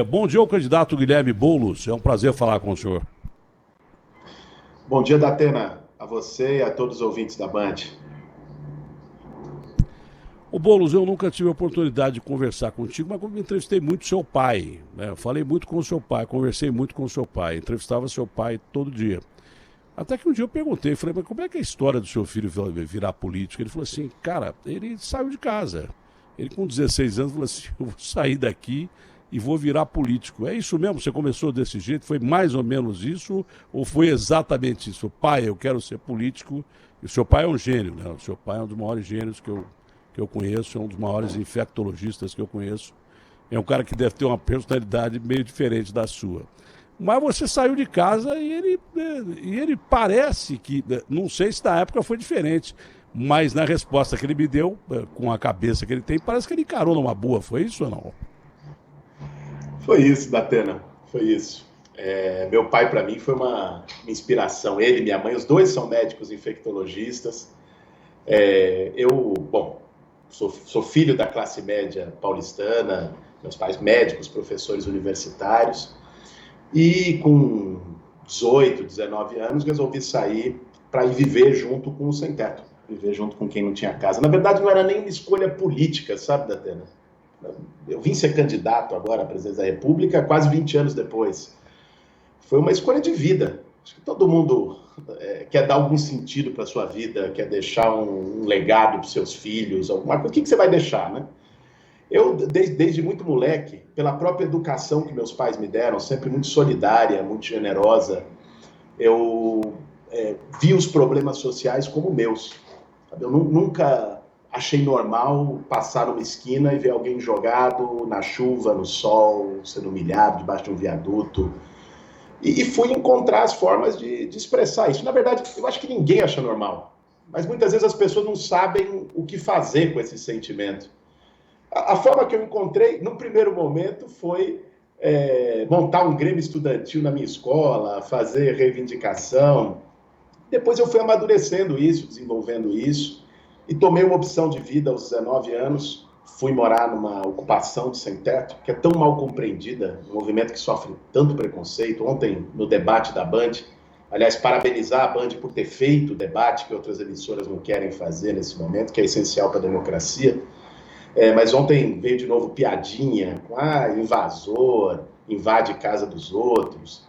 Bom dia ao candidato Guilherme Boulos. É um prazer falar com o senhor. Bom dia, Datena, a você e a todos os ouvintes da Band. O Boulos, eu nunca tive a oportunidade de conversar contigo, mas como entrevistei muito seu pai, né? Eu falei muito com o seu pai, conversei muito com o seu pai, entrevistava seu pai todo dia. Até que um dia eu perguntei, falei, mas como é que é a história do seu filho virar político? Ele falou assim, cara, ele saiu de casa. Ele com 16 anos falou assim, eu vou sair daqui e vou virar político. É isso mesmo? Você começou desse jeito? Foi mais ou menos isso? Ou foi exatamente isso? Pai, eu quero ser político. E o seu pai é um gênio, né? O seu pai é um dos maiores gênios que eu conheço, é um dos maiores infectologistas que eu conheço. É um cara que deve ter uma personalidade meio diferente da sua. Mas você saiu de casa e ele parece que, não sei se na época foi diferente, mas na resposta que ele me deu, com a cabeça que ele tem, parece que ele encarou numa boa, foi isso ou não? Foi isso, Datena, foi isso. Meu pai, para mim, foi uma inspiração. Ele e minha mãe, os dois são médicos infectologistas. Bom, sou filho da classe média paulistana, meus pais médicos, professores universitários. E com 18, 19 anos, resolvi sair para ir viver junto com o sem-teto, viver junto com quem não tinha casa. Na verdade, não era nem uma escolha política, sabe, Datena? Eu vim ser candidato agora à presidência da República quase 20 anos depois. Foi uma escolha de vida. Acho que todo mundo quer dar algum sentido para a sua vida, quer deixar um legado para os seus filhos, alguma coisa. O que você vai deixar, né? Eu, desde muito moleque, pela própria educação que meus pais me deram, sempre muito solidária, muito generosa, eu vi os problemas sociais como meus. Sabe? Eu nunca achei normal passar numa esquina e ver alguém jogado na chuva, no sol, sendo humilhado debaixo de um viaduto. E fui encontrar as formas de expressar isso. Na verdade, eu acho que ninguém acha normal. Mas muitas vezes as pessoas não sabem o que fazer com esse sentimento. A forma que eu encontrei, no primeiro momento, foi montar um grêmio estudantil na minha escola, fazer reivindicação. Depois eu fui amadurecendo isso, desenvolvendo isso, e tomei uma opção de vida aos 19 anos. Fui morar numa ocupação de sem-teto, que é tão mal compreendida, um movimento que sofre tanto preconceito. Ontem, no debate da Band, aliás, parabenizar a Band por ter feito o debate que outras emissoras não querem fazer nesse momento, que é essencial para a democracia. Mas ontem veio de novo piadinha com invasor, invade casa dos outros,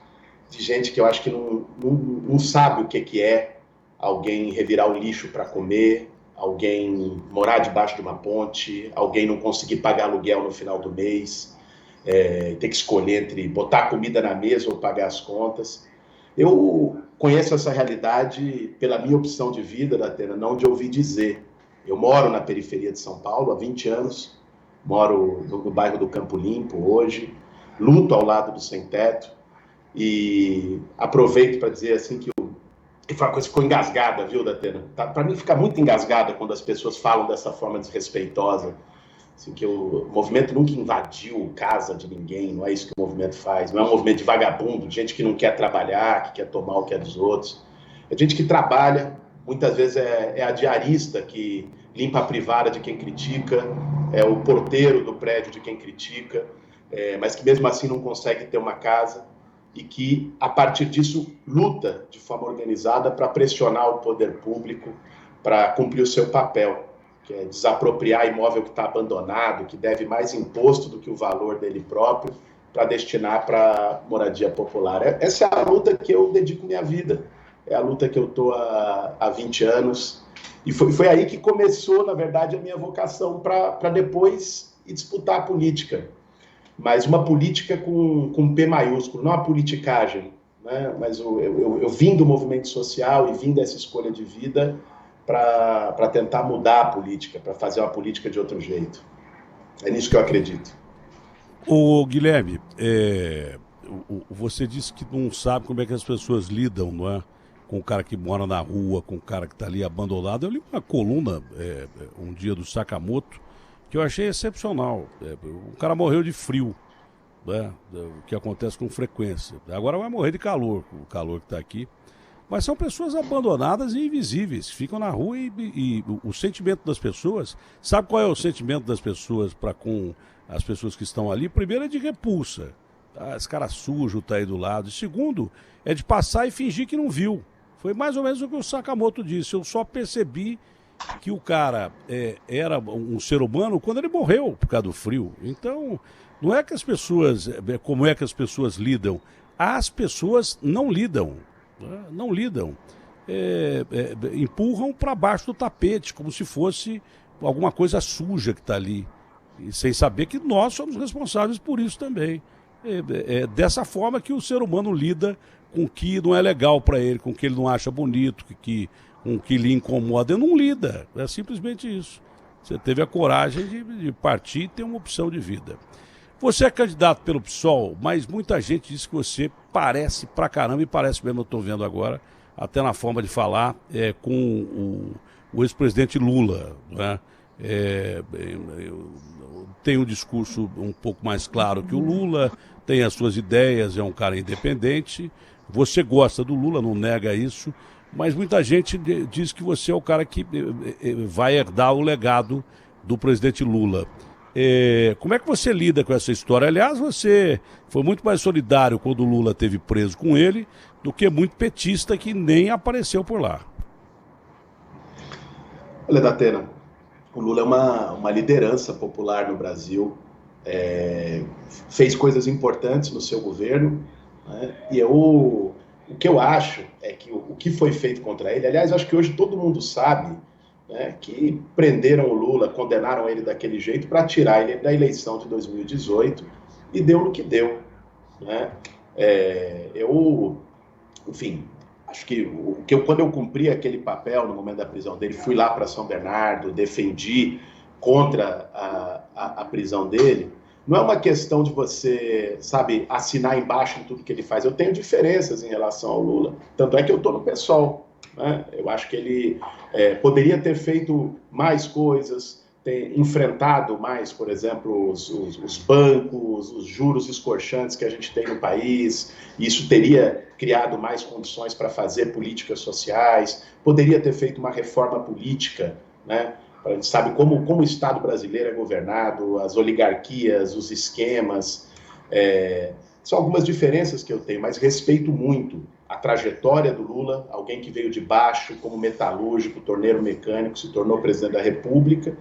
de gente que eu acho que não sabe o que é alguém revirar o lixo para comer, alguém morar debaixo de uma ponte, alguém não conseguir pagar aluguel no final do mês, ter que escolher entre botar comida na mesa ou pagar as contas. Eu conheço essa realidade pela minha opção de vida, Datena, não de ouvir dizer. Eu moro na periferia de São Paulo há 20 anos, moro no bairro do Campo Limpo hoje, luto ao lado do sem-teto e aproveito para dizer assim que foi uma coisa que ficou engasgada, viu, Datena? Tá, para mim fica muito engasgada quando as pessoas falam dessa forma desrespeitosa, assim, que o movimento nunca invadiu casa de ninguém, não é isso que o movimento faz, não é um movimento de vagabundo, de gente que não quer trabalhar, que quer tomar o que é dos outros. É gente que trabalha, muitas vezes é a diarista que limpa a privada de quem critica, é o porteiro do prédio de quem critica, mas que mesmo assim não consegue ter uma casa e que, a partir disso, luta de forma organizada para pressionar o poder público para cumprir o seu papel, que é desapropriar imóvel que está abandonado, que deve mais imposto do que o valor dele próprio, para destinar para moradia popular. Essa é a luta que eu dedico minha vida. É a luta que eu estou há 20 anos. E foi aí que começou, na verdade, a minha vocação para depois ir disputar a política. Mas uma política com P maiúsculo, não a politicagem. Né? Mas eu vim do movimento social e vim dessa escolha de vida para tentar mudar a política, para fazer uma política de outro jeito. É nisso que eu acredito. Ô Guilherme, você disse que não sabe como é que as pessoas lidam, não é? Com o cara que mora na rua, com o cara que está ali abandonado. Eu li uma coluna um dia do Sakamoto que eu achei excepcional. O cara morreu de frio, né? O que acontece com frequência. Agora vai morrer de calor, o calor que está aqui. mas são pessoas abandonadas e invisíveis, ficam na rua e o sentimento das pessoas, sabe qual é o sentimento das pessoas para com as pessoas que estão ali? Primeiro é de repulsa, tá? Esse cara sujo tá aí do lado. E segundo, é de passar e fingir que não viu. Foi mais ou menos o que o Sakamoto disse, eu só percebi que o cara era um ser humano quando ele morreu por causa do frio. Então, não é que as pessoas, como é que as pessoas lidam? As pessoas não lidam, né? Não lidam. Empurram para baixo do tapete, como se fosse alguma coisa suja que está ali. E sem saber que nós somos responsáveis por isso também. É dessa forma que o ser humano lida com o que não é legal para ele, com o que ele não acha bonito, com o que lhe incomoda. Ele não lida, é simplesmente isso. Você teve a coragem de partir e ter uma opção de vida. Você é candidato pelo PSOL, mas muita gente diz que você parece pra caramba, e parece mesmo, eu estou vendo agora, até na forma de falar, com o ex-presidente Lula, né? Tem um discurso um pouco mais claro que o Lula, tem as suas ideias, é um cara independente. Você gosta do Lula, não nega isso, mas muita gente diz que você é o cara que vai herdar o legado do presidente Lula. Como é que você lida com essa história? Aliás, você foi muito mais solidário quando o Lula esteve preso com ele do que muito petista que nem apareceu por lá. Olha, Datena, o Lula é uma liderança popular no Brasil, fez coisas importantes no seu governo, né? E o que eu acho é que o que foi feito contra ele, aliás, acho que hoje todo mundo sabe, né, que prenderam o Lula, condenaram ele daquele jeito para tirar ele da eleição de 2018 e deu no que deu, né? Enfim, acho que quando eu cumpri aquele papel no momento da prisão dele, fui lá para São Bernardo, defendi contra a prisão dele. Não é uma questão de você, sabe, assinar embaixo em tudo que ele faz. Eu tenho diferenças em relação ao Lula. Tanto é que eu estou no PSOL, né? Eu acho que ele poderia ter feito mais coisas, ter enfrentado mais, por exemplo, os bancos, os juros escorchantes que a gente tem no país. Isso teria criado mais condições para fazer políticas sociais. Poderia ter feito uma reforma política, né? A gente sabe como o Estado brasileiro é governado, as oligarquias, os esquemas. São algumas diferenças que eu tenho, mas respeito muito a trajetória do Lula, alguém que veio de baixo como metalúrgico, torneiro mecânico, se tornou presidente da República,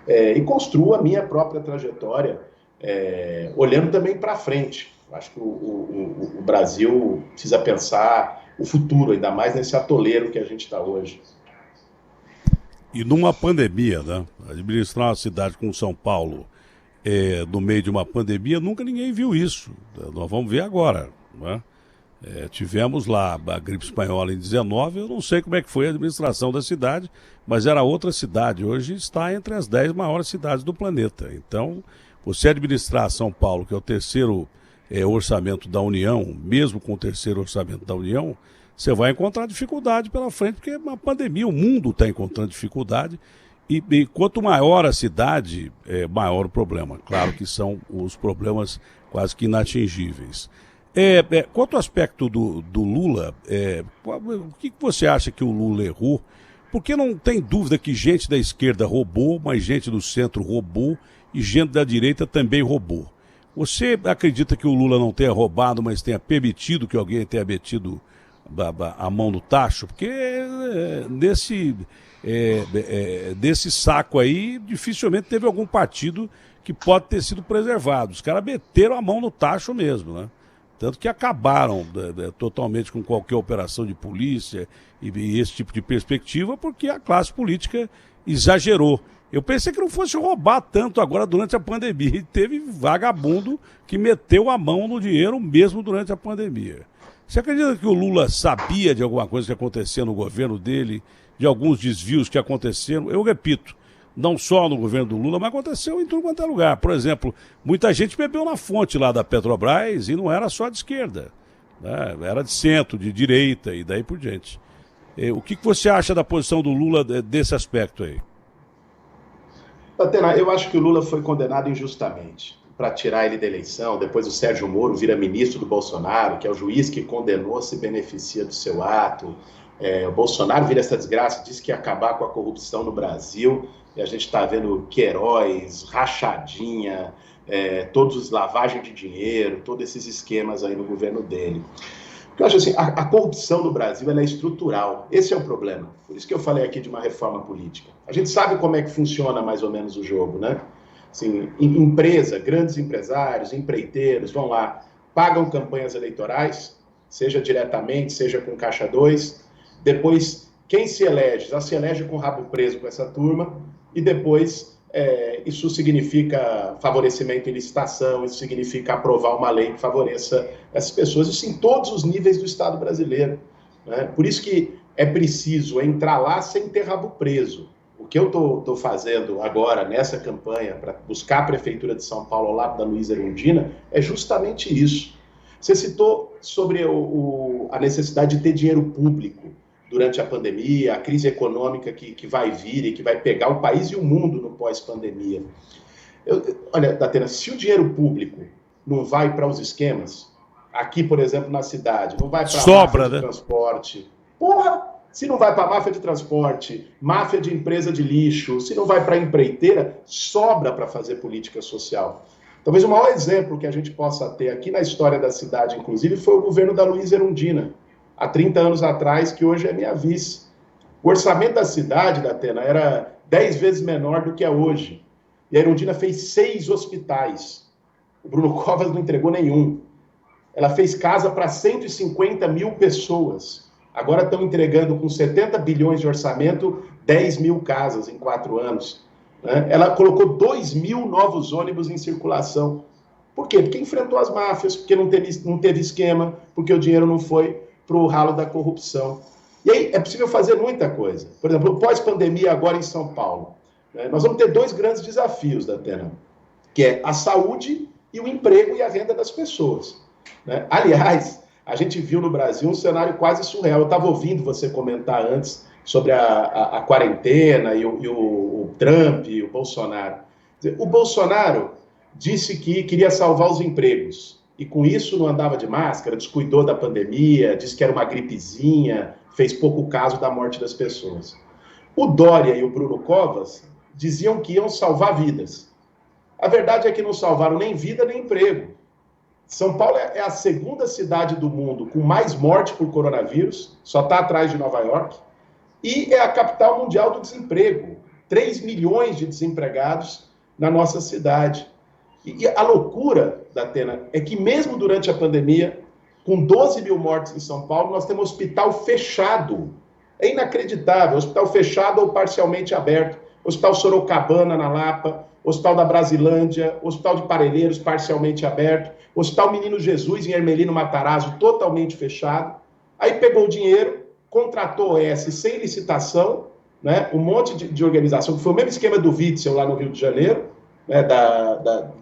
e construo a minha própria trajetória, olhando também para frente. Eu acho que o Brasil precisa pensar o futuro, ainda mais nesse atoleiro que a gente está hoje. E numa pandemia, né? Administrar uma cidade como São Paulo no meio de uma pandemia, nunca ninguém viu isso. Nós vamos ver agora, né? Tivemos lá a gripe espanhola em 19, eu não sei como é que foi a administração da cidade, mas era outra cidade. Hoje está entre as 10 maiores cidades do planeta. Então, você administrar São Paulo, que é o terceiro orçamento da União, mesmo com o terceiro orçamento da União, você vai encontrar dificuldade pela frente, porque é uma pandemia, o mundo está encontrando dificuldade, e quanto maior a cidade, maior o problema. Claro que são os problemas quase que inatingíveis. Quanto ao aspecto do Lula, o que você acha que o Lula errou? Porque não tem dúvida que gente da esquerda roubou, mas gente do centro roubou e gente da direita também roubou. Você acredita que o Lula não tenha roubado, mas tenha permitido que alguém tenha metido a mão no tacho? Porque desse saco aí, dificilmente teve algum partido que pode ter sido preservado. Os caras meteram a mão no tacho mesmo, né? Tanto que acabaram totalmente com qualquer operação de polícia e esse tipo de perspectiva, porque a classe política exagerou. Eu pensei que não fosse roubar tanto agora durante a pandemia. E teve vagabundo que meteu a mão no dinheiro mesmo durante a pandemia. Você acredita que o Lula sabia de alguma coisa que acontecia no governo dele, de alguns desvios que aconteceram? Eu repito, não só no governo do Lula, mas aconteceu em tudo quanto é lugar. Por exemplo, muita gente bebeu na fonte lá da Petrobras e não era só de esquerda, né? Era de centro, de direita e daí por diante. O que você acha da posição do Lula desse aspecto aí? Atena, eu acho que o Lula foi condenado injustamente. para tirar ele da eleição. Depois o Sérgio Moro vira ministro do Bolsonaro, que é o juiz que condenou, se beneficia do seu ato. O Bolsonaro vira essa desgraça, diz que ia acabar com a corrupção no Brasil, e a gente está vendo Queiroz, rachadinha, todos os lavagem de dinheiro, todos esses esquemas aí no governo dele. Eu acho assim, a corrupção no Brasil ela é estrutural, esse é o problema. Por isso que eu falei aqui de uma reforma política. A gente sabe como é que funciona mais ou menos o jogo, né? Assim, empresa, grandes empresários, empreiteiros, vão lá, pagam campanhas eleitorais, seja diretamente, seja com Caixa 2, depois quem se elege, já se elege com o rabo preso com essa turma, e depois isso significa favorecimento em licitação, isso significa aprovar uma lei que favoreça essas pessoas, isso em todos os níveis do Estado brasileiro, né? Por isso que é preciso entrar lá sem ter rabo preso. O que eu estou fazendo agora nessa campanha para buscar a Prefeitura de São Paulo ao lado da Luiza Erundina é justamente isso. Você citou sobre a necessidade de ter dinheiro público durante a pandemia, a crise econômica que vai vir e que vai pegar o país e o mundo no pós-pandemia. Olha, Datena, se o dinheiro público não vai para os esquemas, aqui, por exemplo, na cidade, não vai para a máfia de transporte, se não vai para a máfia de transporte, máfia de empresa de lixo, se não vai para a empreiteira, sobra para fazer política social. Talvez o maior exemplo que a gente possa ter aqui na história da cidade, inclusive, foi o governo da Luiza Erundina, há 30 anos atrás, que hoje é minha vice. O orçamento da cidade, Datena, era 10 vezes menor do que é hoje. E a Erundina fez 6 hospitais. O Bruno Covas não entregou nenhum. Ela fez casa para 150 mil pessoas. Agora estão entregando com 70 bilhões de orçamento 10 mil casas em 4 anos. Né? Ela colocou 2 mil novos ônibus em circulação. Por quê? Porque enfrentou as máfias, porque não teve esquema, porque o dinheiro não foi para o ralo da corrupção. E aí é possível fazer muita coisa. Por exemplo, pós-pandemia agora em São Paulo, né, nós vamos ter 2 grandes desafios, Datena, que é a saúde e o emprego e a renda das pessoas. Né? Aliás, a gente viu no Brasil um cenário quase surreal. Eu estava ouvindo você comentar antes sobre a quarentena e o Trump e o Bolsonaro. O Bolsonaro disse que queria salvar os empregos. E com isso não andava de máscara, descuidou da pandemia, disse que era uma gripezinha, fez pouco caso da morte das pessoas. O Dória e o Bruno Covas diziam que iam salvar vidas. A verdade é que não salvaram nem vida nem emprego. São Paulo é a segunda cidade do mundo com mais morte por coronavírus, só está atrás de Nova York, e é a capital mundial do desemprego. 3 milhões de desempregados na nossa cidade. E a loucura, Datena, é que mesmo durante a pandemia, com 12 mil mortes em São Paulo, nós temos hospital fechado. É inacreditável, hospital fechado ou parcialmente aberto. Hospital Sorocabana, na Lapa, Hospital da Brasilândia, Hospital de Parelheiros, parcialmente aberto, Hospital Menino Jesus, em Hermelino Matarazzo, totalmente fechado. Aí pegou o dinheiro, contratou o OS sem licitação, né, um monte de organização, que foi o mesmo esquema do Witzel lá no Rio de Janeiro, né,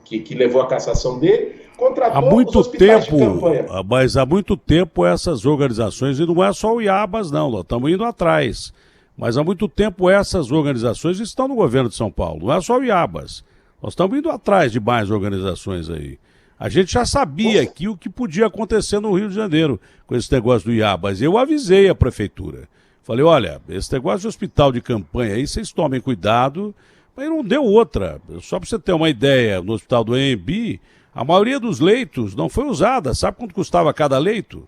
que levou a cassação dele, contratou os hospitais de campanha. Mas há muito tempo essas organizações, e não é só o IABAS não, nós estamos indo atrás, mas há muito tempo essas organizações estão no governo de São Paulo, não é só o IABAS, nós estamos indo atrás de mais organizações aí. A gente já sabia aqui o que podia acontecer no Rio de Janeiro com esse negócio do IABAS. Eu avisei a prefeitura. Falei, olha, esse negócio de hospital de campanha aí, vocês tomem cuidado, mas não deu outra. Só para você ter uma ideia, no hospital do AMB, a maioria dos leitos não foi usada. Sabe quanto custava cada leito?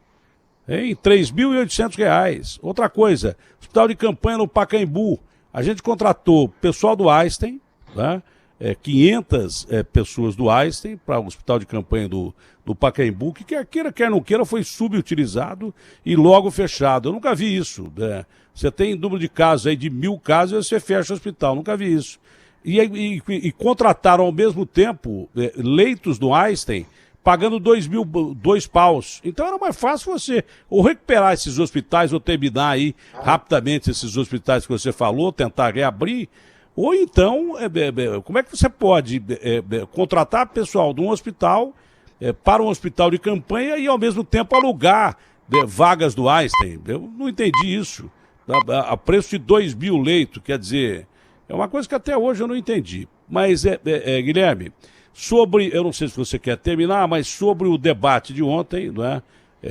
Em R$ 3.800. Outra coisa, hospital de campanha no Pacaembu. A gente contratou pessoal do Einstein, né? 500 pessoas do Einstein para o hospital de campanha do Pacaembu, que quer queira, quer não queira, foi subutilizado e logo fechado. Eu nunca vi isso. Né? Você tem número de casos aí de 1.000 casos e você fecha o hospital. Nunca vi isso. E contrataram ao mesmo tempo leitos do Einstein pagando 2 paus. Então era mais fácil você ou recuperar esses hospitais ou terminar aí rapidamente esses hospitais que você falou, tentar reabrir. Ou então, como é que você pode contratar pessoal de um hospital para um hospital de campanha e ao mesmo tempo alugar vagas do Einstein? Eu não entendi isso. A preço de 2 mil leitos, quer dizer, é uma coisa que até hoje eu não entendi. Mas, Guilherme, Sobre, eu não sei se você quer terminar, mas sobre o debate de ontem, não é?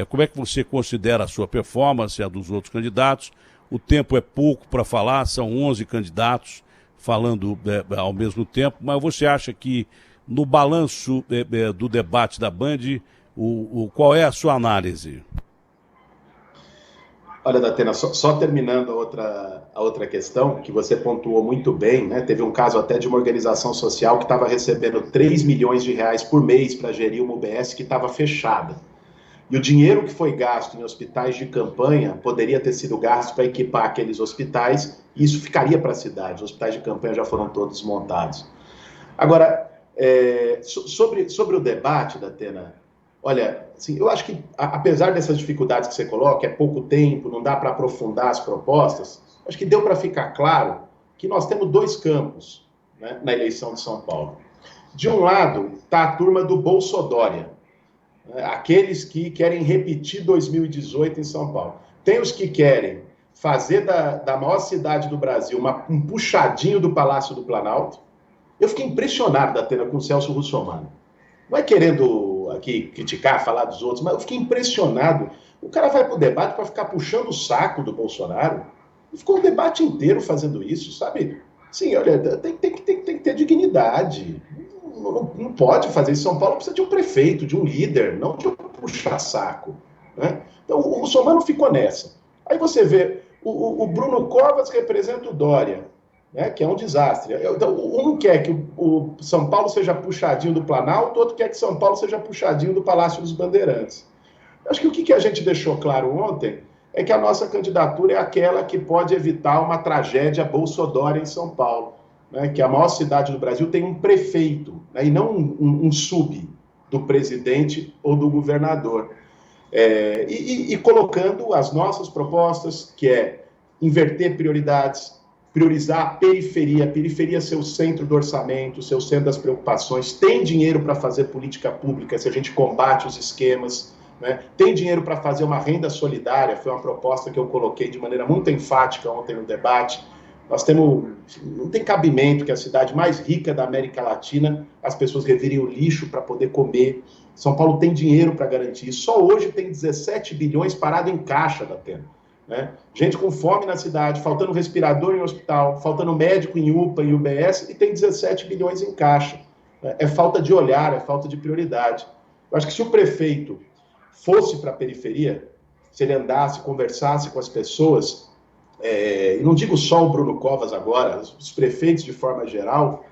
Como é que você considera a sua performance, a dos outros candidatos? O tempo é pouco para falar, são 11 candidatos falando ao mesmo tempo, mas você acha que no balanço do debate da Band, qual é a sua análise? Olha, Datena, só terminando a outra questão, que você pontuou muito bem, né? Teve um caso até de uma organização social que estava recebendo 3 milhões de reais por mês para gerir uma UBS que estava fechada. E o dinheiro que foi gasto em hospitais de campanha poderia ter sido gasto para equipar aqueles hospitais, e isso ficaria para a cidade. Os hospitais de campanha já foram todos desmontados. Agora, sobre o debate, Datena, olha, assim, eu acho que, apesar dessas dificuldades que você coloca, é pouco tempo, não dá para aprofundar as propostas, acho que deu para ficar claro que nós temos dois campos, né, na eleição de São Paulo. De um lado, está a turma do Bolsodória, aqueles que querem repetir 2018 em São Paulo. Tem os que querem fazer da maior cidade do Brasil um puxadinho do Palácio do Planalto. Eu fiquei impressionado, Datena, com o Celso Russomano. Não é querendo aqui criticar, falar dos outros, mas eu fiquei impressionado. O cara vai para o debate para ficar puxando o saco do Bolsonaro. E ficou o debate inteiro fazendo isso, sabe? Sim, olha, tem que ter dignidade. Não pode fazer isso. São Paulo precisa de um prefeito, de um líder, não de um puxa-saco, né? Então, o Russomano ficou nessa. Aí você vê, o Bruno Covas representa o Dória, né, que é um desastre. Então, um quer que o São Paulo seja puxadinho do Planalto, o outro quer que São Paulo seja puxadinho do Palácio dos Bandeirantes. Acho que o que a gente deixou claro ontem é que a nossa candidatura é aquela que pode evitar uma tragédia Bolsodória em São Paulo, né, que a maior cidade do Brasil tem um prefeito, né, e não um sub do presidente ou do governador. E colocando as nossas propostas, que é inverter prioridades, priorizar a periferia ser o centro do orçamento, ser o centro das preocupações, tem dinheiro para fazer política pública se a gente combate os esquemas, né? Tem dinheiro para fazer uma renda solidária, foi uma proposta que eu coloquei de maneira muito enfática ontem no debate. Nós temos, não tem cabimento que a cidade mais rica da América Latina, as pessoas revirem o lixo para poder comer. São Paulo tem dinheiro para garantir isso. Só hoje tem 17 bilhões parado em caixa, Datena, né? Gente com fome na cidade, faltando respirador em hospital, faltando médico em UPA, em UBS, e tem 17 bilhões em caixa. É falta de olhar, é falta de prioridade. Eu acho que se o prefeito fosse para a periferia, se ele andasse, conversasse com as pessoas, e não digo só o Bruno Covas agora, os prefeitos de forma geral,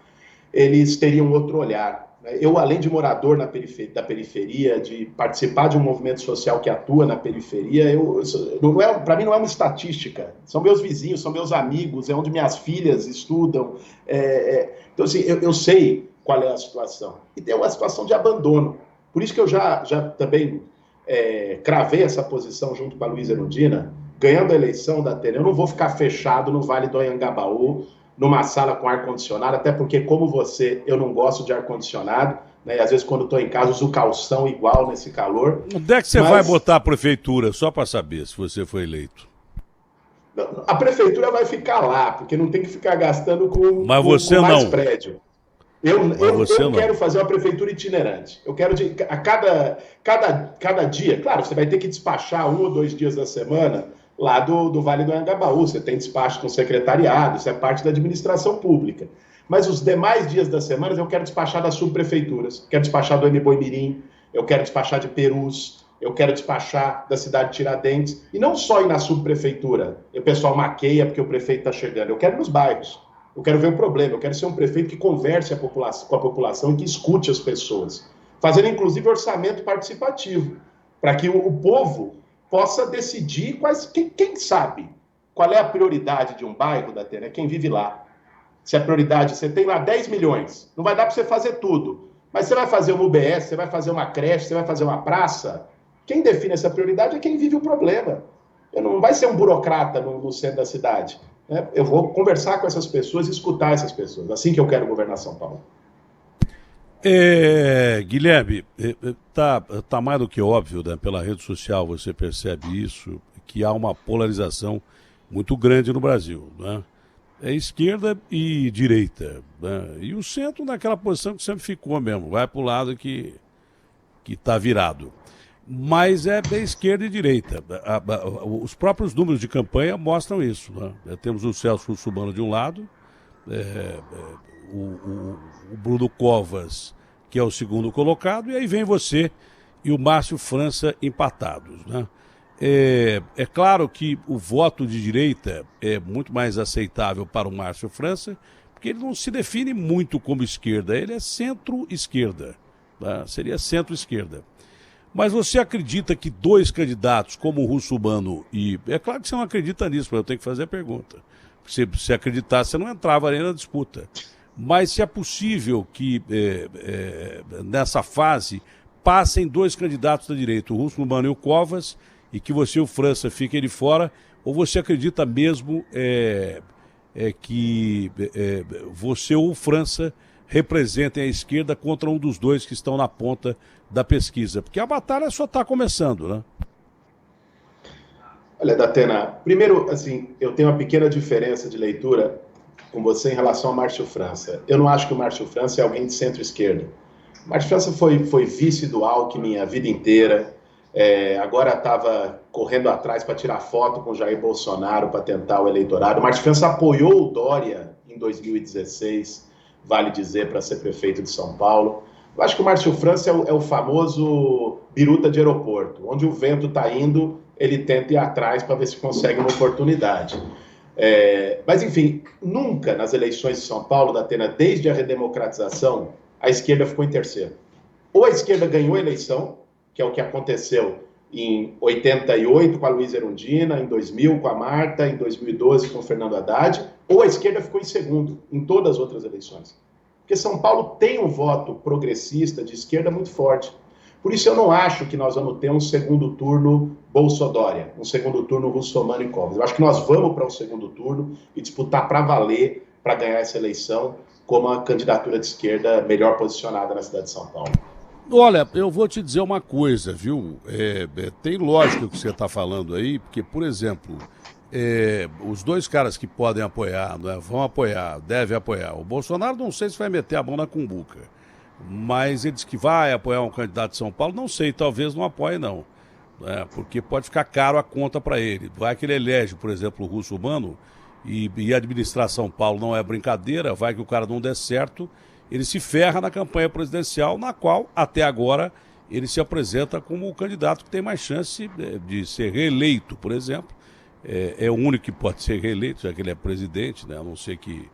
eles teriam outro olhar. Eu, além de morador da periferia, de participar de um movimento social que atua na periferia, para mim não é uma estatística. São meus vizinhos, são meus amigos, é onde minhas filhas estudam. Então, assim, eu sei qual é a situação. E tem uma situação de abandono. Por isso que eu já também cravei essa posição junto com a Luísa Erundina, ganhando a eleição da Atena. Eu não vou ficar fechado no Vale do Anhangabaú, numa sala com ar-condicionado, até porque, como você, eu não gosto de ar-condicionado, né? E às vezes, quando estou em casa, uso calção igual nesse calor. Onde é que você vai botar a prefeitura, só para saber se você foi eleito? A prefeitura vai ficar lá, porque não tem que ficar gastando com não. mais prédio. Eu quero fazer uma prefeitura itinerante. Eu quero, a cada dia, claro, você vai ter que despachar 1 ou 2 dias da semana lá do Vale do Anhangabaú, você tem despacho com o secretariado, isso é parte da administração pública. Mas os demais dias da semana eu quero despachar das subprefeituras, quero despachar do Mboi-Mirim, eu quero despachar de Perus, eu quero despachar da cidade de Tiradentes, e não só ir na subprefeitura, o pessoal maqueia porque o prefeito está chegando, eu quero ir nos bairros, eu quero ver o problema, eu quero ser um prefeito que converse com a população e que escute as pessoas, fazendo inclusive orçamento participativo, para que o povo possa decidir quem sabe qual é a prioridade de um bairro, Datena, é quem vive lá. Se a prioridade, você tem lá 10 milhões, não vai dar para você fazer tudo, mas você vai fazer uma UBS, você vai fazer uma creche, você vai fazer uma praça, quem define essa prioridade é quem vive o problema. Não vai ser um burocrata no centro da cidade, né? Eu vou conversar com essas pessoas e escutar essas pessoas, assim que eu quero governar São Paulo. Guilherme, tá mais do que óbvio, né? Pela rede social você percebe isso, que há uma polarização muito grande no Brasil, né? É esquerda e direita, né? E o centro naquela posição que sempre ficou mesmo, vai para o lado que está virado. Mas é bem esquerda e direita. Os próprios números de campanha mostram isso, né? Temos o Celso Russomano de um lado, o Bruno Covas, que é o segundo colocado, e aí vem você e o Márcio França empatados, né? É claro que o voto de direita é muito mais aceitável para o Márcio França, porque ele não se define muito como esquerda, ele é centro-esquerda, tá? Seria centro-esquerda. Mas você acredita que dois candidatos, como o Russomano e... É claro que você não acredita nisso, mas eu tenho que fazer a pergunta. Se acreditasse, você não entrava ali na disputa. Mas se é possível que nessa fase passem dois candidatos da direita, o Russomano e o Covas, e que você e o França fiquem de fora, ou você acredita mesmo que você ou o França representem a esquerda contra um dos dois que estão na ponta da pesquisa? Porque a batalha só está começando, né? Olha, Datena, primeiro, assim, eu tenho uma pequena diferença de leitura com você em relação ao Márcio França. Eu não acho que o Márcio França é alguém de centro-esquerda. O Márcio França foi vice do Alckmin a vida inteira, agora estava correndo atrás para tirar foto com Jair Bolsonaro para tentar o eleitorado. O Márcio França apoiou o Dória em 2016, vale dizer, para ser prefeito de São Paulo. Eu acho que o Márcio França é o famoso biruta de aeroporto, onde o vento está indo, ele tenta ir atrás para ver se consegue uma oportunidade. Mas, enfim, nunca nas eleições de São Paulo, Datena, desde a redemocratização, a esquerda ficou em terceiro. Ou a esquerda ganhou a eleição, que é o que aconteceu em 88 com a Luísa Erundina, em 2000 com a Marta, em 2012 com o Fernando Haddad, ou a esquerda ficou em segundo em todas as outras eleições. Porque São Paulo tem um voto progressista de esquerda muito forte. Por isso eu não acho que nós vamos ter um segundo turno Bolsodória, um segundo turno Russomano e Covas. Eu acho que nós vamos para o segundo turno e disputar para valer para ganhar essa eleição como a candidatura de esquerda melhor posicionada na cidade de São Paulo. Olha, eu vou te dizer uma coisa, viu? Tem lógica o que você está falando aí, porque, por exemplo, os dois caras que podem apoiar, né, vão apoiar, devem apoiar. O Bolsonaro não sei se vai meter a mão na cumbuca, mas ele diz que vai apoiar um candidato de São Paulo, não sei, talvez não apoie não, né, porque pode ficar caro a conta para ele. Vai que ele elege, por exemplo, o Russomano e administrar São Paulo não é brincadeira, vai que o cara não der certo, ele se ferra na campanha presidencial, na qual, até agora, ele se apresenta como o candidato que tem mais chance de ser reeleito, por exemplo. É o único que pode ser reeleito, já que ele é presidente, né? A não ser que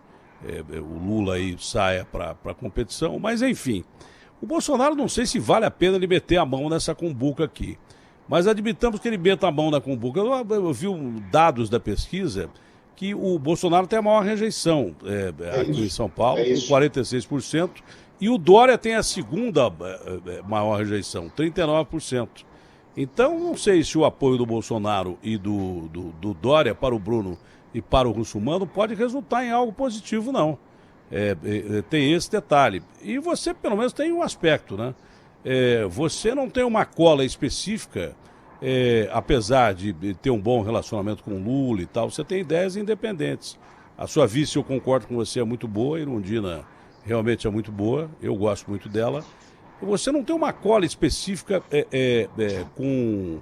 o Lula aí saia para a competição. Mas, enfim, o Bolsonaro não sei se vale a pena ele meter a mão nessa cumbuca aqui. Mas admitamos que ele meta a mão na cumbuca. Eu vi dados da pesquisa que o Bolsonaro tem a maior rejeição aqui em São Paulo, com 46%, e o Dória tem a segunda maior rejeição, 39%. Então, não sei se o apoio do Bolsonaro e do Dória para o Bruno e para o Russomano pode resultar em algo positivo, não. Tem esse detalhe. E você, pelo menos, tem um aspecto, né? Você não tem uma cola específica, apesar de ter um bom relacionamento com o Lula e tal, você tem ideias independentes. A sua vice, eu concordo com você, é muito boa, a Erundina realmente é muito boa, eu gosto muito dela. Você não tem uma cola específica com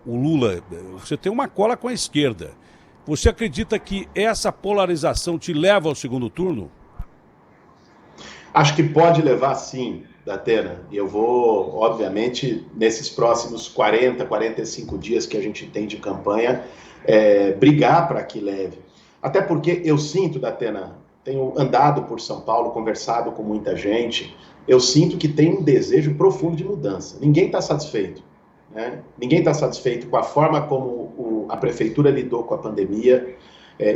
o Lula, você tem uma cola com a esquerda. Você acredita que essa polarização te leva ao segundo turno? Acho que pode levar, sim, Datena. E eu vou, obviamente, nesses próximos 40, 45 dias que a gente tem de campanha, brigar para que leve. Até porque eu sinto, Datena, tenho andado por São Paulo, conversado com muita gente, eu sinto que tem um desejo profundo de mudança. Ninguém está satisfeito, né? Ninguém está satisfeito com a forma como a prefeitura lidou com a pandemia,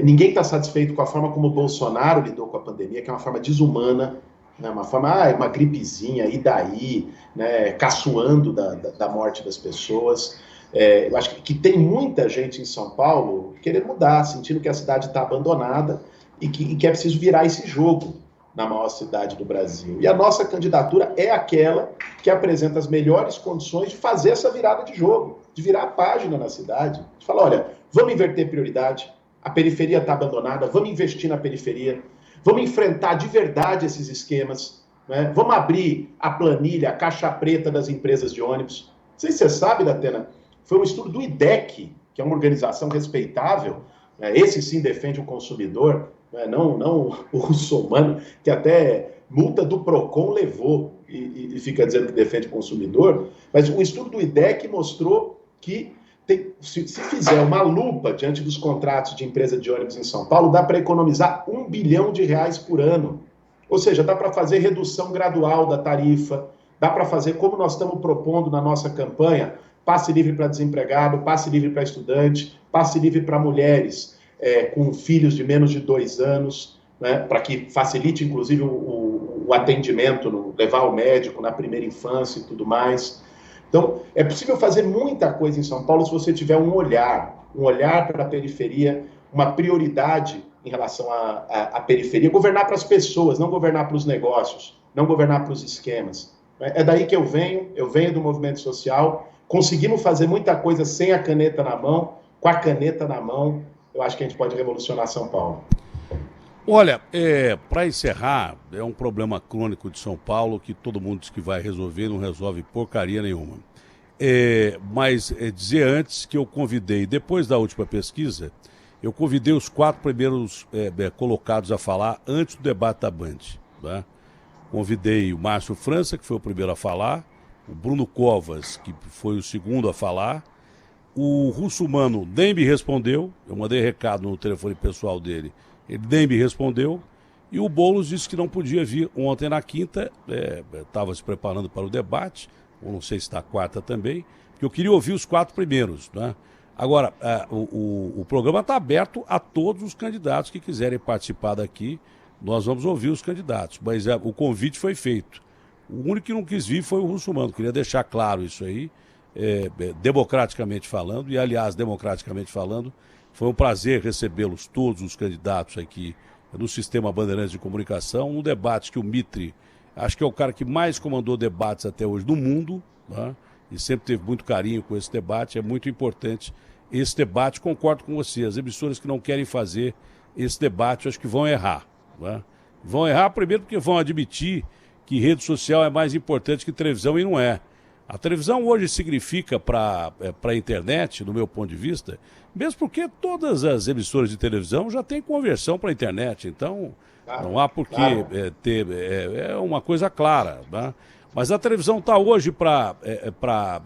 ninguém está satisfeito com a forma como o Bolsonaro lidou com a pandemia, que é uma forma desumana, né? Uma forma, uma gripezinha, e daí, né? Caçoando da morte das pessoas. Eu acho que tem muita gente em São Paulo querendo mudar, sentindo que a cidade está abandonada, e que é preciso virar esse jogo na maior cidade do Brasil. E a nossa candidatura é aquela que apresenta as melhores condições de fazer essa virada de jogo, de virar a página na cidade, de falar, olha, vamos inverter prioridade, A periferia está abandonada, vamos investir na periferia, vamos enfrentar de verdade esses esquemas, né? Vamos abrir a planilha, a caixa preta das empresas de ônibus. Não sei se você sabe, Datena, foi um estudo do IDEC, que é uma organização respeitável, né? Esse sim defende o consumidor, né? Não o russomano, que até multa do PROCON levou e fica dizendo que defende o consumidor, mas o estudo do IDEC mostrou que se fizer uma lupa diante dos contratos de empresa de ônibus em São Paulo, dá para economizar R$1 bilhão por ano. Ou seja, dá para fazer redução gradual da tarifa, dá para fazer como nós estamos propondo na nossa campanha, passe livre para desempregado, passe livre para estudante, passe livre para mulheres com filhos de menos de 2 anos, né, para que facilite, inclusive, o atendimento, levar ao médico na primeira infância e tudo mais. Então, é possível fazer muita coisa em São Paulo se você tiver um olhar para a periferia, uma prioridade em relação à periferia, governar para as pessoas, não governar para os negócios, não governar para os esquemas. É daí que eu venho do movimento social, conseguimos fazer muita coisa sem a caneta na mão, com a caneta na mão, eu acho que a gente pode revolucionar São Paulo. Olha, para encerrar, é um problema crônico de São Paulo que todo mundo diz que vai resolver, não resolve porcaria nenhuma. Mas dizer antes que eu convidei, depois da última pesquisa, eu convidei os 4 primeiros colocados a falar antes do debate da Band. Né? Convidei o Márcio França, que foi o primeiro a falar, o Bruno Covas, que foi o segundo a falar, o russomano nem me respondeu, eu mandei recado no telefone pessoal dele, ele nem me respondeu, e o Boulos disse que não podia vir ontem na quinta, estava se preparando para o debate, ou não sei se está quarta também, porque eu queria ouvir os 4 primeiros. Né? Agora, o programa está aberto a todos os candidatos que quiserem participar daqui, nós vamos ouvir os candidatos, mas o convite foi feito. O único que não quis vir foi o russomano, queria deixar claro isso aí, democraticamente falando, e aliás, democraticamente falando, foi um prazer recebê-los todos os candidatos aqui no Sistema Bandeirantes de Comunicação, um debate que o Mitre, acho que é o cara que mais comandou debates até hoje no mundo, né? E sempre teve muito carinho com esse debate, é muito importante esse debate, concordo com você, as emissoras que não querem fazer esse debate, acho que vão errar. Né? Vão errar primeiro porque vão admitir que rede social é mais importante que televisão e não é. A televisão hoje significa para a internet, no meu ponto de vista, mesmo porque todas as emissoras de televisão já têm conversão para a internet, então não há por que ter, é uma coisa clara. Né? Mas a televisão está hoje para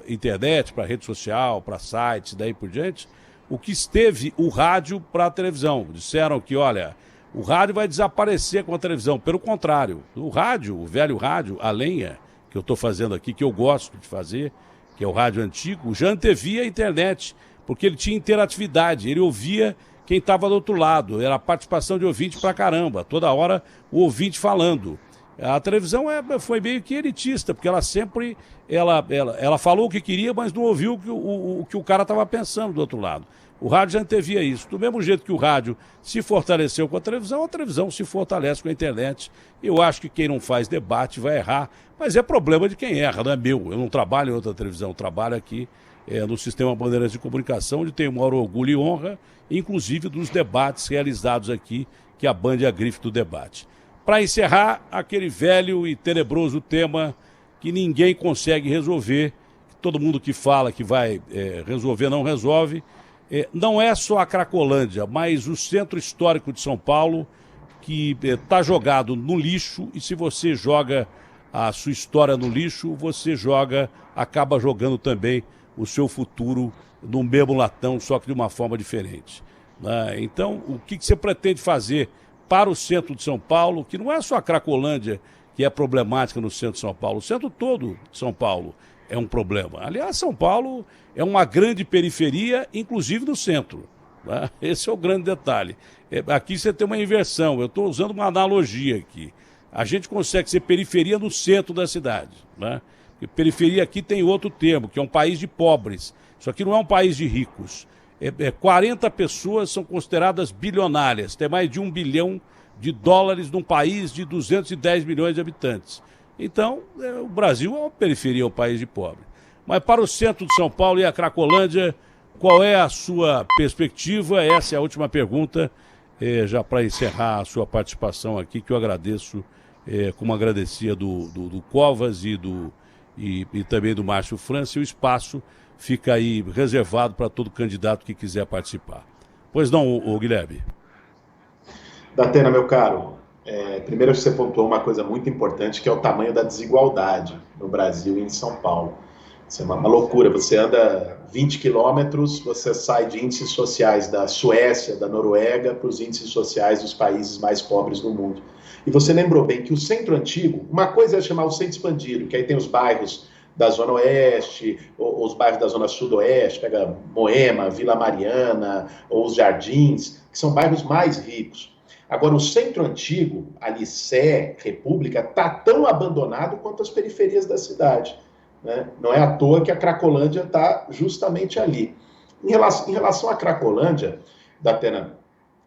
internet, para rede social, para sites, daí por diante, o que esteve o rádio para a televisão. Disseram que, olha, o rádio vai desaparecer com a televisão, pelo contrário, o rádio, o velho rádio, a lenha, que eu estou fazendo aqui, que eu gosto de fazer, que é o rádio antigo, já antevia a internet, porque ele tinha interatividade, ele ouvia quem estava do outro lado, era a participação de ouvinte pra caramba, toda hora o ouvinte falando. A televisão foi meio que elitista, porque ela sempre, ela falou o que queria, mas não ouviu o que o cara estava pensando do outro lado. O rádio já antevia isso. Do mesmo jeito que o rádio se fortaleceu com a televisão se fortalece com a internet. Eu acho que quem não faz debate vai errar, mas é problema de quem erra, não é meu. Eu não trabalho em outra televisão, eu trabalho aqui no Sistema Bandeirantes de Comunicação, onde tenho o maior orgulho e honra, inclusive dos debates realizados aqui, que a Band é a grife do debate. Para encerrar, aquele velho e tenebroso tema que ninguém consegue resolver, que todo mundo que fala que vai resolver não resolve. Não é só a Cracolândia, mas o centro histórico de São Paulo, que está jogado no lixo, e se você joga a sua história no lixo, você acaba jogando também o seu futuro no mesmo latão, só que de uma forma diferente. Né? Então, o que você pretende fazer para o centro de São Paulo, que não é só a Cracolândia que é problemática no centro de São Paulo, o centro todo de São Paulo é um problema. Aliás, São Paulo é uma grande periferia, inclusive no centro. Né? Esse é o grande detalhe. Aqui você tem uma inversão, eu estou usando uma analogia aqui. A gente consegue ser periferia no centro da cidade. Né? Porque periferia aqui tem outro termo, que é um país de pobres. Isso aqui não é um país de ricos. 40 pessoas são consideradas bilionárias, tem mais de $1 bilhão num país de 210 milhões de habitantes. Então, o Brasil é uma periferia, é um país de pobre. Mas para o centro de São Paulo e a Cracolândia, qual é a sua perspectiva? Essa é a última pergunta, já para encerrar a sua participação aqui, que eu agradeço, como agradecia do Covas e também do Márcio França. O espaço fica aí reservado para todo candidato que quiser participar. Pois não, o Guilherme? Datena, meu caro, primeiro você pontuou uma coisa muito importante, que é o tamanho da desigualdade no Brasil e em São Paulo. Isso é uma loucura. Você anda 20 quilômetros, você sai de índices sociais da Suécia, da Noruega, para os índices sociais dos países mais pobres do mundo. E você lembrou bem que o centro antigo, uma coisa é chamar o centro expandido, que aí tem os bairros da Zona Oeste, ou os bairros da Zona Sudoeste, pega Moema, Vila Mariana, ou os Jardins, que são bairros mais ricos. Agora, o centro antigo, ali Sé, República, está tão abandonado quanto as periferias da cidade. Né? Não é à toa que a Cracolândia está justamente ali. Em relação à Cracolândia, Datena,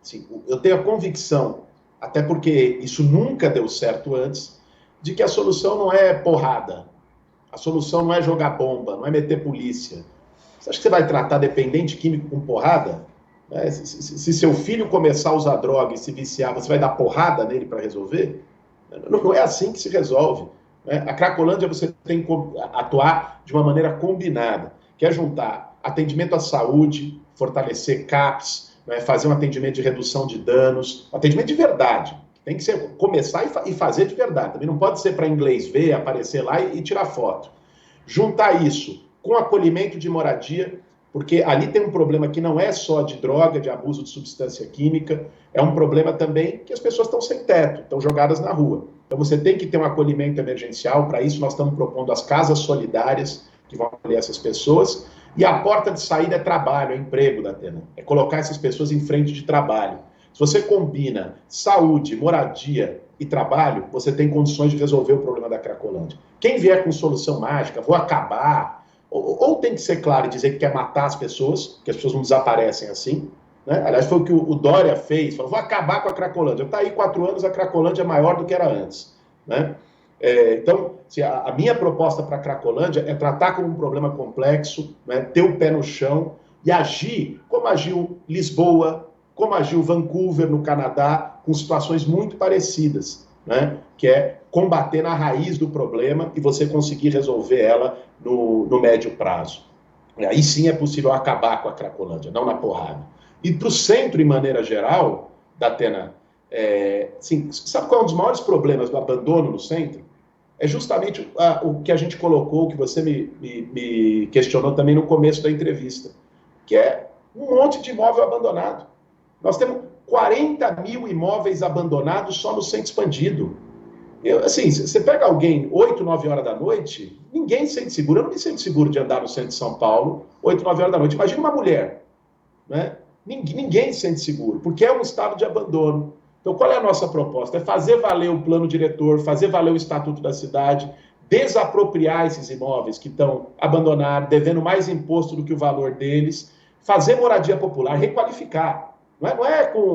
assim, eu tenho a convicção, até porque isso nunca deu certo antes, de que a solução não é porrada, a solução não é jogar bomba, não é meter polícia. Você acha que você vai tratar dependente químico com porrada? Se seu filho começar a usar droga e se viciar, você vai dar porrada nele para resolver? Não é assim que se resolve. A Cracolândia você tem que atuar de uma maneira combinada, que é juntar atendimento à saúde, fortalecer CAPS, fazer um atendimento de redução de danos, atendimento de verdade. Tem que ser, começar e fazer de verdade. Também não pode ser para inglês ver, aparecer lá e tirar foto. Juntar isso com acolhimento de moradia, porque ali tem um problema que não é só de droga, de abuso de substância química, é um problema também que as pessoas estão sem teto, estão jogadas na rua. Então você tem que ter um acolhimento emergencial, para isso nós estamos propondo as casas solidárias, que vão acolher essas pessoas, e a porta de saída é trabalho, é emprego, Datena, é colocar essas pessoas em frente de trabalho. Se você combina saúde, moradia e trabalho, você tem condições de resolver o problema da Cracolândia. Quem vier com solução mágica, vou acabar, ou tem que ser claro e dizer que quer matar as pessoas, que as pessoas não desaparecem assim, né? Aliás, foi o que o Dória fez, falou, vou acabar com a Cracolândia. Está aí 4 anos, a Cracolândia é maior do que era antes. Né? Então, a minha proposta para a Cracolândia é tratar como um problema complexo, né? Ter o pé no chão e agir como agiu Lisboa, como agiu Vancouver, no Canadá, com situações muito parecidas, né? Que é combater na raiz do problema e você conseguir resolver ela no médio prazo. E aí sim é possível acabar com a Cracolândia, não na porrada. E para o centro, de maneira geral, Datena, sabe qual é um dos maiores problemas do abandono no centro? É justamente o que a gente colocou, que você me questionou também no começo da entrevista, que é um monte de imóvel abandonado. Nós temos 40 mil imóveis abandonados só no centro expandido. Você pega alguém 8, 9 horas da noite, ninguém se sente seguro. Eu não me sinto seguro de andar no centro de São Paulo 8, 9 horas da noite. Imagina uma mulher, né? Ninguém se sente seguro, porque é um estado de abandono. Então, qual é a nossa proposta? É fazer valer o plano diretor, fazer valer o estatuto da cidade, desapropriar esses imóveis que estão abandonados, devendo mais imposto do que o valor deles, fazer moradia popular, requalificar. Não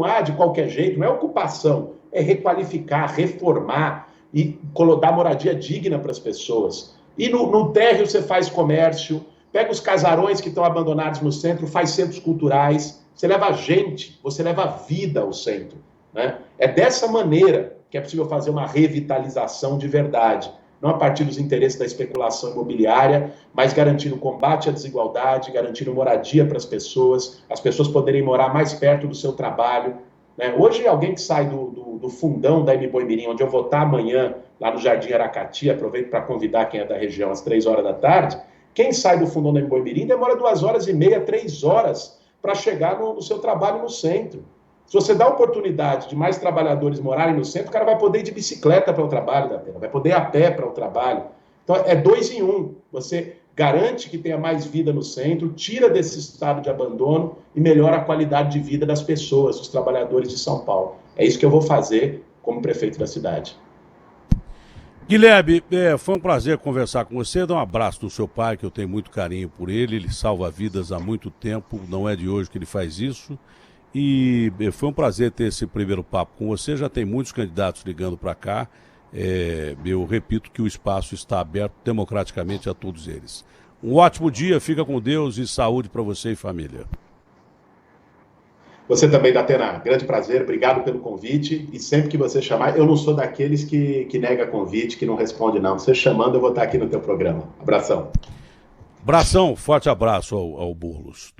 é de qualquer jeito, não é ocupação, é requalificar, reformar e dar moradia digna para as pessoas. E no térreo você faz comércio, pega os casarões que estão abandonados no centro, faz centros culturais, você leva gente, você leva vida ao centro. Né? É dessa maneira que é possível fazer uma revitalização de verdade, não a partir dos interesses da especulação imobiliária, mas garantindo combate à desigualdade, garantindo moradia para as pessoas poderem morar mais perto do seu trabalho. Né? Hoje, alguém que sai do fundão da Mboimirim, onde eu vou estar amanhã, lá no Jardim Aracati, aproveito para convidar quem é da região às 3 horas da tarde, quem sai do fundão da Mboimirim demora 2 horas e meia, 3 horas para chegar no seu trabalho no centro. Se você dá a oportunidade de mais trabalhadores morarem no centro, o cara vai poder ir de bicicleta para o trabalho, vai poder ir a pé para o trabalho. Então, é 2 em 1. Você garante que tenha mais vida no centro, tira desse estado de abandono e melhora a qualidade de vida das pessoas, dos trabalhadores de São Paulo. É isso que eu vou fazer como prefeito da cidade. Guilherme, foi um prazer conversar com você. Dá um abraço no seu pai, que eu tenho muito carinho por ele. Ele salva vidas há muito tempo, não é de hoje que ele faz isso. E foi um prazer ter esse primeiro papo com você. Já tem muitos candidatos ligando para cá. Eu repito que o espaço está aberto democraticamente a todos eles. Um ótimo dia, fica com Deus e saúde para você e família. Você também, Datena. Grande prazer, obrigado pelo convite. E sempre que você chamar, eu não sou daqueles que nega convite, que não responde, não. Você chamando, eu vou estar aqui no teu programa. Abração. Abração, forte abraço ao Boulos.